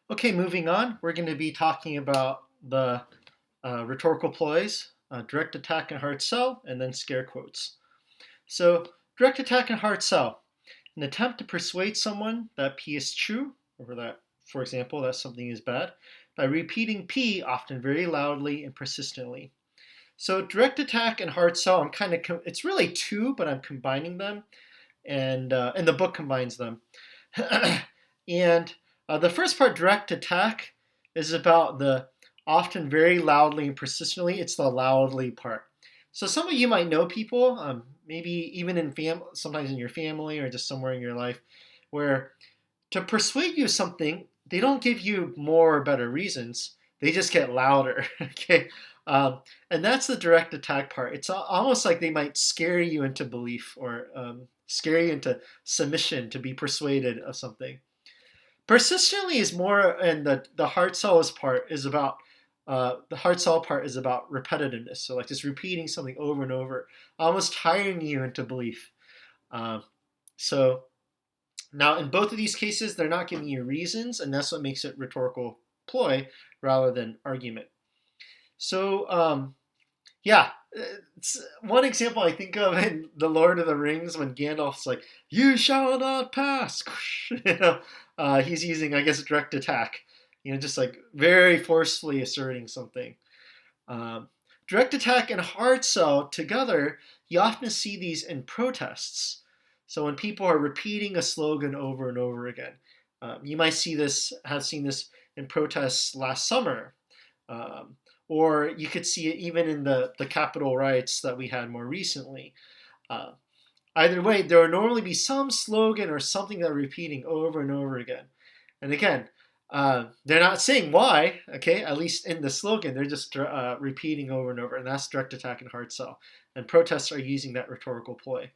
Okay, moving on, we're going to be talking about the rhetorical ploys, direct attack and hard sell, and then scare quotes. So, direct attack and hard sell. An attempt to persuade someone that P is true, or that, for example, that something is bad, by repeating P often very loudly and persistently. So, direct attack and hard sell, it's really two, but I'm combining them, and the book combines them. and the first part, direct attack, is about the often very loudly and persistently. It's the loudly part. So some of you might know people, maybe even sometimes in your family or just somewhere in your life, where to persuade you of something, they don't give you more or better reasons. They just get louder. Okay, and that's the direct attack part. It's almost like they might scare you into belief or scare you into submission to be persuaded of something. Persistently is more, and the hard sell part is about repetitiveness. So like just repeating something over and over, almost tiring you into belief. So now in both of these cases, they're not giving you reasons, and that's what makes it rhetorical ploy rather than argument. So yeah, it's one example I think of in The Lord of the Rings when Gandalf's like, "You shall not pass." He's using, I guess, direct attack. Just like very forcefully asserting something. Um, Direct attack and hard sell together, you often see these in protests. So when people are repeating a slogan over and over again, you might have seen this in protests last summer. Um, or you could see it even in the Capitol riots that we had more recently. Uh, Either way, there will normally be some slogan or something that they're repeating over and over again. And again, they're not saying why, okay, at least in the slogan, they're just repeating over and over, and that's direct attack and hard sell. And protests are using that rhetorical ploy.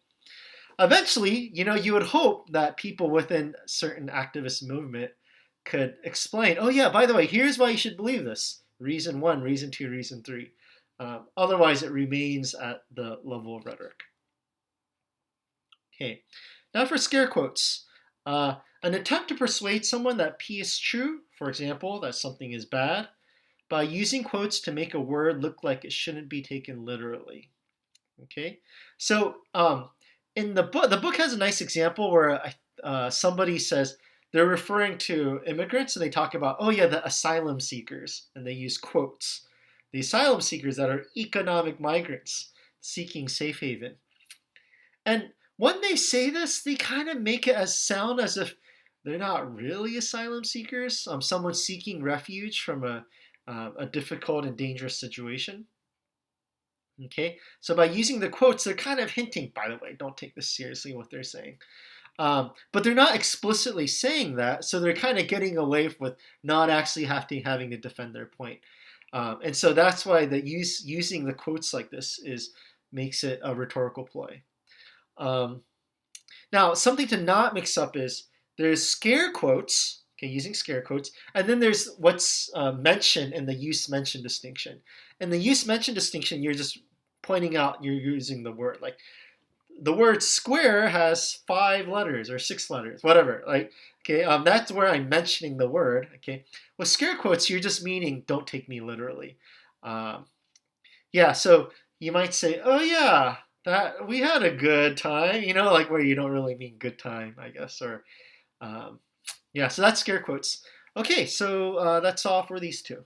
Eventually, you would hope that people within certain activist movement could explain, oh yeah, by the way, here's why you should believe this. Reason one, reason two, reason three. Otherwise, it remains at the level of rhetoric. Okay, now for scare quotes. An attempt to persuade someone that P is true, for example, that something is bad, by using quotes to make a word look like it shouldn't be taken literally. Okay, so in the book has a nice example where somebody says they're referring to immigrants and they talk about, oh yeah, the asylum seekers, and they use quotes. The asylum seekers that are economic migrants seeking safe haven. And when they say this, they kind of make it sound as if they're not really asylum seekers, someone seeking refuge from a difficult and dangerous situation. Okay, so by using the quotes, they're kind of hinting, by the way, don't take this seriously what they're saying. But they're not explicitly saying that, so they're kind of getting away with not actually having to defend their point. And so that's why using the quotes like this makes it a rhetorical ploy. Now, something to not mix up is there's scare quotes, okay, using scare quotes, and then there's what's mentioned in the use-mention distinction. In the use-mention distinction, you're just pointing out you're using the word. Like, the word square has 5 letters or 6 letters, whatever. Like, okay, that's where I'm mentioning the word. Okay, with scare quotes, you're just meaning don't take me literally. Yeah, so you might say, oh yeah, that we had a good time, like where you don't really mean good time, I guess, or yeah. So that's scare quotes. Okay, so that's all for these two.